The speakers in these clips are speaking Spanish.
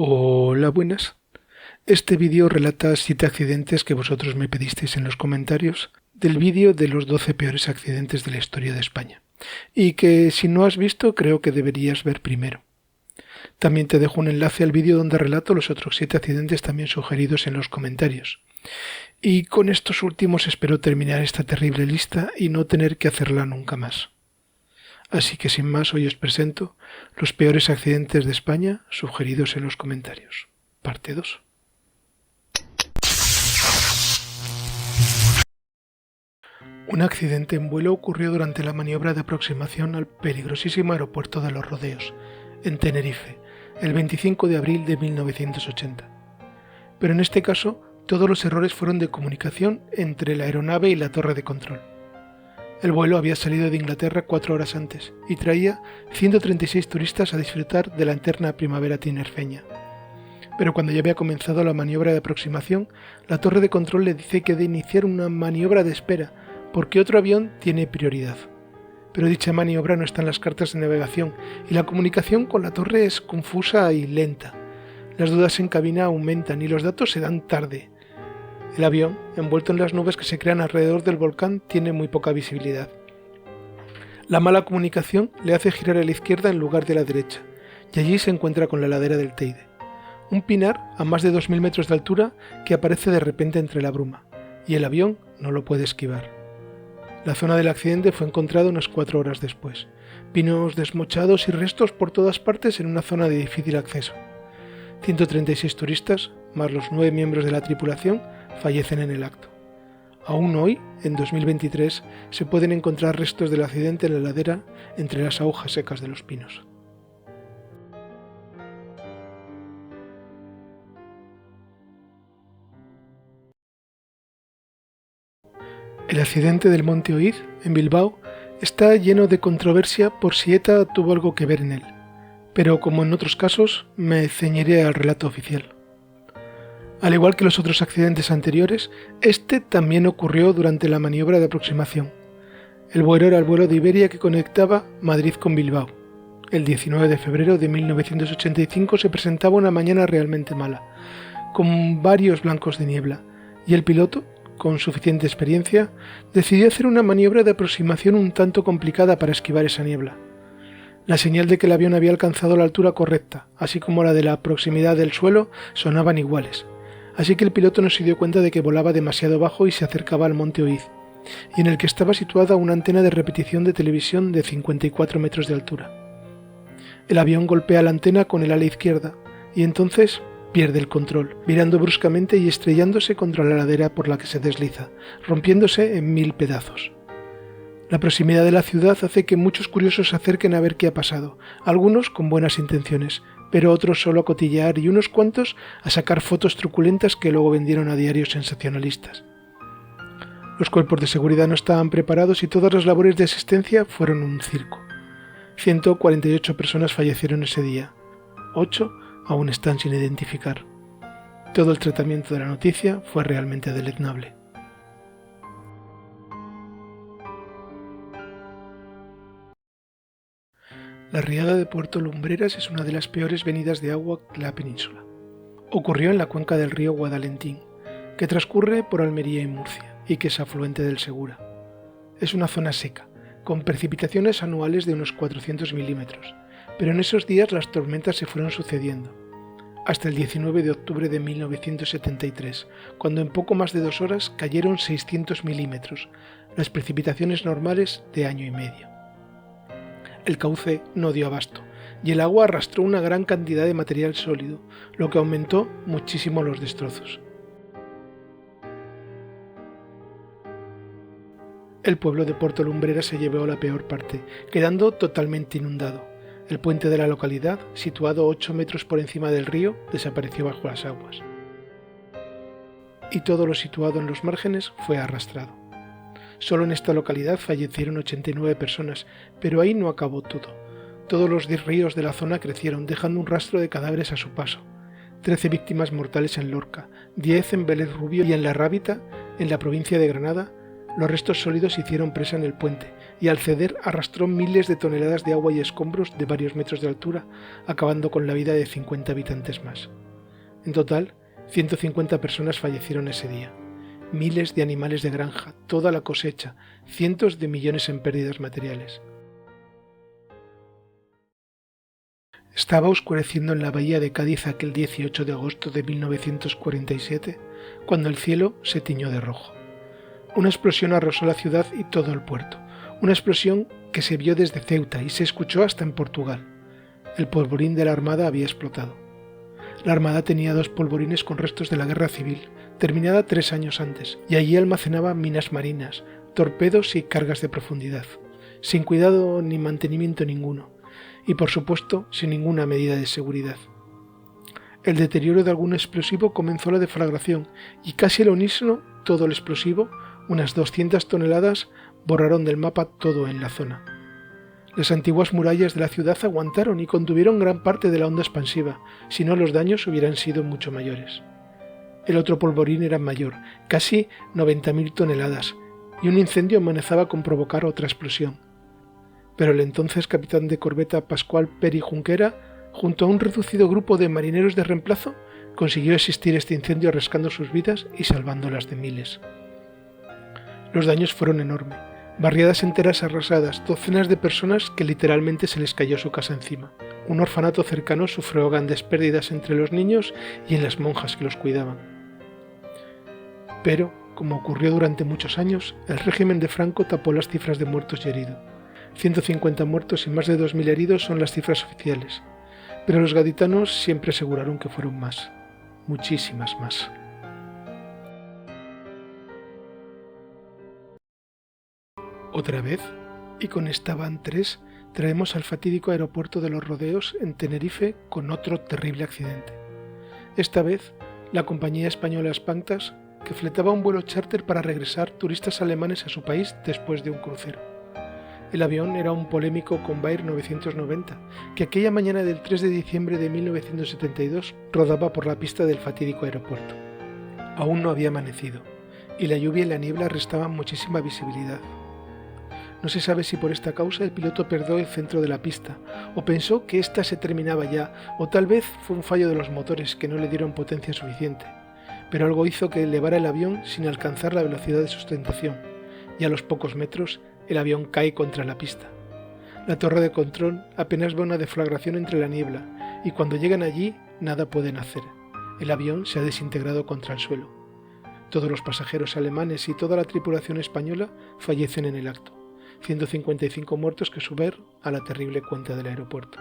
Hola, buenas. Este vídeo relata 7 accidentes que vosotros me pedisteis en los comentarios del vídeo de los 12 peores accidentes de la historia de España, y que si no has visto creo que deberías ver primero. También te dejo un enlace al vídeo donde relato los otros 7 accidentes también sugeridos en los comentarios. Y con estos últimos espero terminar esta terrible lista y no tener que hacerla nunca más. Así que sin más, hoy os presento los peores accidentes de España sugeridos en los comentarios. Parte 2. Un accidente en vuelo ocurrió durante la maniobra de aproximación al peligrosísimo aeropuerto de Los Rodeos, en Tenerife, el 25 de abril de 1980. Pero en este caso, todos los errores fueron de comunicación entre la aeronave y la torre de control. El vuelo había salido de Inglaterra 4 horas antes y traía 136 turistas a disfrutar de la eterna primavera tinerfeña. Pero cuando ya había comenzado la maniobra de aproximación, la torre de control le dice que ha de iniciar una maniobra de espera, porque otro avión tiene prioridad. Pero dicha maniobra no está en las cartas de navegación y la comunicación con la torre es confusa y lenta. Las dudas en cabina aumentan y los datos se dan tarde. El avión, envuelto en las nubes que se crean alrededor del volcán, tiene muy poca visibilidad. La mala comunicación le hace girar a la izquierda en lugar de la derecha, y allí se encuentra con la ladera del Teide, un pinar a más de 2000 metros de altura que aparece de repente entre la bruma, y el avión no lo puede esquivar. La zona del accidente fue encontrada unas 4 horas después, pinos desmochados y restos por todas partes en una zona de difícil acceso. 136 turistas, más los 9 miembros de la tripulación, fallecen en el acto. Aún hoy, en 2023, se pueden encontrar restos del accidente en la ladera entre las agujas secas de los pinos. El accidente del Monte Oiz, en Bilbao, está lleno de controversia por si ETA tuvo algo que ver en él, pero como en otros casos, me ceñiré al relato oficial. Al igual que los otros accidentes anteriores, este también ocurrió durante la maniobra de aproximación. El vuelo era el vuelo de Iberia que conectaba Madrid con Bilbao. El 19 de febrero de 1985 se presentaba una mañana realmente mala, con varios blancos de niebla, y el piloto, con suficiente experiencia, decidió hacer una maniobra de aproximación un tanto complicada para esquivar esa niebla. La señal de que el avión había alcanzado la altura correcta, así como la de la proximidad del suelo, sonaban iguales. Así que el piloto no se dio cuenta de que volaba demasiado bajo y se acercaba al Monte Oiz, y en el que estaba situada una antena de repetición de televisión de 54 metros de altura. El avión golpea la antena con el ala izquierda, y entonces pierde el control, virando bruscamente y estrellándose contra la ladera por la que se desliza, rompiéndose en 1000 pedazos. La proximidad de la ciudad hace que muchos curiosos se acerquen a ver qué ha pasado, algunos con buenas intenciones, pero otros solo a cotillear y unos cuantos a sacar fotos truculentas que luego vendieron a diarios sensacionalistas. Los cuerpos de seguridad no estaban preparados y todas las labores de asistencia fueron un circo. 148 personas fallecieron ese día. 8 aún están sin identificar. Todo el tratamiento de la noticia fue realmente deleznable. La riada de Puerto Lumbreras es una de las peores venidas de agua de la península. Ocurrió en la cuenca del río Guadalentín, que transcurre por Almería y Murcia, y que es afluente del Segura. Es una zona seca, con precipitaciones anuales de unos 400 milímetros, pero en esos días las tormentas se fueron sucediendo, hasta el 19 de octubre de 1973, cuando en poco más de 2 horas cayeron 600 milímetros, las precipitaciones normales de año y medio. El cauce no dio abasto, y el agua arrastró una gran cantidad de material sólido, lo que aumentó muchísimo los destrozos. El pueblo de Puerto Lumbreras se llevó la peor parte, quedando totalmente inundado. El puente de la localidad, situado 8 metros por encima del río, desapareció bajo las aguas. Y todo lo situado en los márgenes fue arrastrado. Solo en esta localidad fallecieron 89 personas, pero ahí no acabó todo. Todos los ríos de la zona crecieron, dejando un rastro de cadáveres a su paso. 13 víctimas mortales en Lorca, 10 en Vélez Rubio y en La Rábita, en la provincia de Granada, Los restos sólidos hicieron presa en el puente y al ceder arrastró miles de toneladas de agua y escombros de varios metros de altura, acabando con la vida de 50 habitantes más. En total, 150 personas fallecieron ese día. Miles de animales de granja, toda la cosecha, cientos de millones en pérdidas materiales. Estaba oscureciendo en la bahía de Cádiz aquel 18 de agosto de 1947, cuando el cielo se tiñó de rojo. Una explosión arrasó la ciudad y todo el puerto. Una explosión que se vio desde Ceuta y se escuchó hasta en Portugal. El polvorín de la Armada había explotado. La Armada tenía 2 polvorines con restos de la Guerra Civil, terminada 3 años antes, y allí almacenaba minas marinas, torpedos y cargas de profundidad, sin cuidado ni mantenimiento ninguno, y por supuesto sin ninguna medida de seguridad. El deterioro de algún explosivo comenzó la deflagración, y casi al unísono todo el explosivo, unas 200 toneladas, borraron del mapa todo en la zona. Las antiguas murallas de la ciudad aguantaron y contuvieron gran parte de la onda expansiva, si no los daños hubieran sido mucho mayores. El otro polvorín era mayor, casi 90.000 toneladas, y un incendio amenazaba con provocar otra explosión. Pero el entonces capitán de corbeta Pascual Peri Junquera, junto a un reducido grupo de marineros de reemplazo, consiguió existir este incendio arriesgando sus vidas y salvando las de miles. Los daños fueron enormes. Barriadas enteras arrasadas, docenas de personas que literalmente se les cayó su casa encima. Un orfanato cercano sufrió grandes pérdidas entre los niños y en las monjas que los cuidaban. Pero, como ocurrió durante muchos años, el régimen de Franco tapó las cifras de muertos y heridos. 150 muertos y más de 2.000 heridos son las cifras oficiales, pero los gaditanos siempre aseguraron que fueron más, muchísimas más. Otra vez, y con esta van 3, traemos al fatídico aeropuerto de Los Rodeos en Tenerife con otro terrible accidente. Esta vez, la compañía española Spantas, que fletaba un vuelo charter para regresar turistas alemanes a su país después de un crucero. El avión era un polémico Convair 990, que aquella mañana del 3 de diciembre de 1972 rodaba por la pista del fatídico aeropuerto. Aún no había amanecido, y la lluvia y la niebla restaban muchísima visibilidad. No se sabe si por esta causa el piloto perdió el centro de la pista, o pensó que ésta se terminaba ya, o tal vez fue un fallo de los motores que no le dieron potencia suficiente, pero algo hizo que elevara el avión sin alcanzar la velocidad de sustentación, y a los pocos metros el avión cae contra la pista. La torre de control apenas ve una deflagración entre la niebla, y cuando llegan allí nada pueden hacer. El avión se ha desintegrado contra el suelo. Todos los pasajeros alemanes y toda la tripulación española fallecen en el acto. 155 muertos que suben a la terrible cuenta del aeropuerto.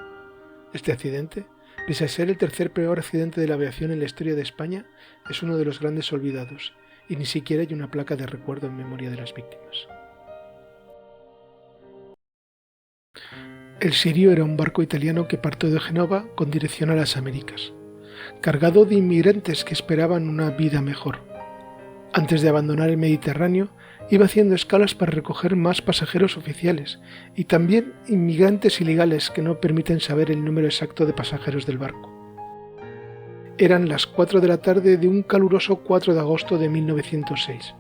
Este accidente, pese a ser el tercer peor accidente de la aviación en la historia de España, es uno de los grandes olvidados, y ni siquiera hay una placa de recuerdo en memoria de las víctimas. El Sirio era un barco italiano que partió de Génova con dirección a las Américas, cargado de inmigrantes que esperaban una vida mejor. Antes de abandonar el Mediterráneo, iba haciendo escalas para recoger más pasajeros oficiales y también inmigrantes ilegales que no permiten saber el número exacto de pasajeros del barco. Eran las 4 de la tarde de un caluroso 4 de agosto de 1906.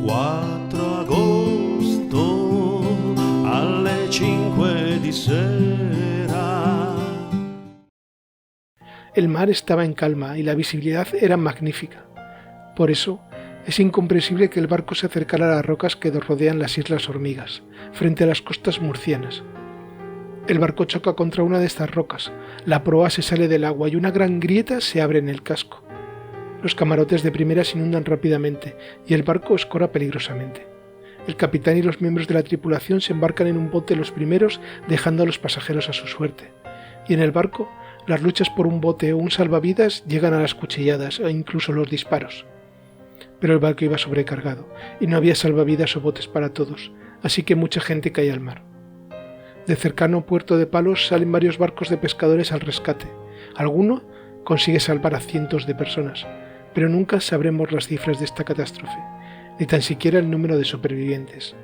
4 agosto alle 5 di sera. El mar estaba en calma y la visibilidad era magnífica. Por eso, es incomprensible que el barco se acercara a las rocas que rodean las Islas Hormigas, frente a las costas murcianas. El barco choca contra una de estas rocas, la proa se sale del agua y una gran grieta se abre en el casco. Los camarotes de primera se inundan rápidamente y el barco escora peligrosamente. El capitán y los miembros de la tripulación se embarcan en un bote los primeros, dejando a los pasajeros a su suerte. Y en el barco, las luchas por un bote o un salvavidas llegan a las cuchilladas e incluso los disparos. Pero el barco iba sobrecargado y no había salvavidas o botes para todos, así que mucha gente cae al mar. Del cercano puerto de Palos salen varios barcos de pescadores al rescate. Alguno consigue salvar a cientos de personas, pero nunca sabremos las cifras de esta catástrofe, ni tan siquiera el número de supervivientes.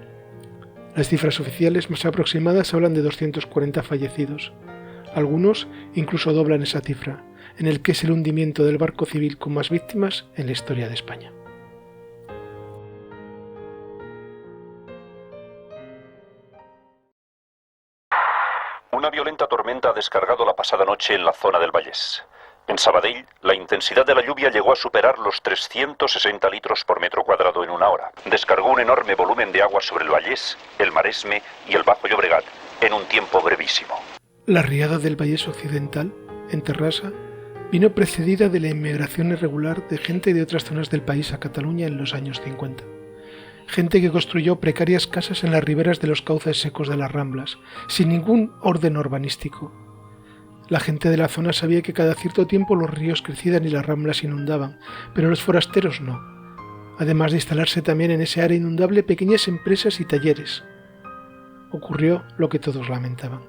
Las cifras oficiales más aproximadas hablan de 240 fallecidos. Algunos incluso doblan esa cifra, en el que es el hundimiento del barco civil con más víctimas en la historia de España. descargado la pasada noche en la zona del Vallés. En Sabadell, la intensidad de la lluvia llegó a superar los 360 litros por metro cuadrado en una hora. Descargó un enorme volumen de agua sobre el Vallés, el Maresme y el Bajo Llobregat en un tiempo brevísimo. La riada del Vallés Occidental, en Terrassa, vino precedida de la inmigración irregular de gente de otras zonas del país a Cataluña en los años 50. Gente que construyó precarias casas en las riberas de los cauces secos de las Ramblas, sin ningún orden urbanístico. La gente de la zona sabía que cada cierto tiempo los ríos crecían y las Ramblas se inundaban, pero los forasteros no. Además de instalarse también en ese área inundable pequeñas empresas y talleres. Ocurrió lo que todos lamentaban.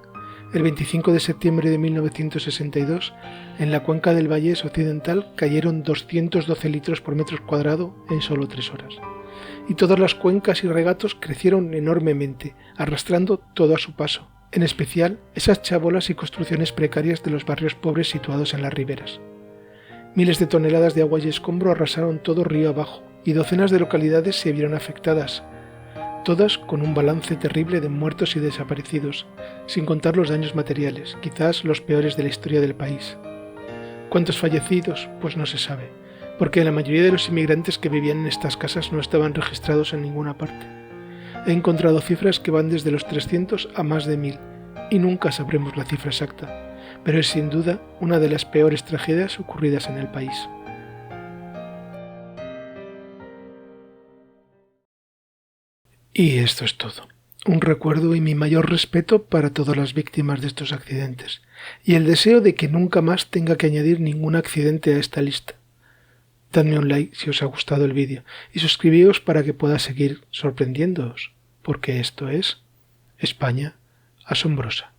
El 25 de septiembre de 1962, en la cuenca del Vallés Occidental cayeron 212 litros por metro cuadrado en solo 3 horas. Y todas las cuencas y regatos crecieron enormemente, arrastrando todo a su paso, en especial esas chabolas y construcciones precarias de los barrios pobres situados en las riberas. Miles de toneladas de agua y escombro arrasaron todo río abajo, y docenas de localidades se vieron afectadas, todas con un balance terrible de muertos y desaparecidos, sin contar los daños materiales, quizás los peores de la historia del país. ¿Cuántos fallecidos? Pues no se sabe, porque la mayoría de los inmigrantes que vivían en estas casas no estaban registrados en ninguna parte. He encontrado cifras que van desde los 300 a más de 1000, y nunca sabremos la cifra exacta, pero es sin duda una de las peores tragedias ocurridas en el país. Y esto es todo. Un recuerdo y mi mayor respeto para todas las víctimas de estos accidentes, y el deseo de que nunca más tenga que añadir ningún accidente a esta lista. Dadme un like si os ha gustado el vídeo y suscribíos para que pueda seguir sorprendiéndoos, porque esto es España Asombrosa.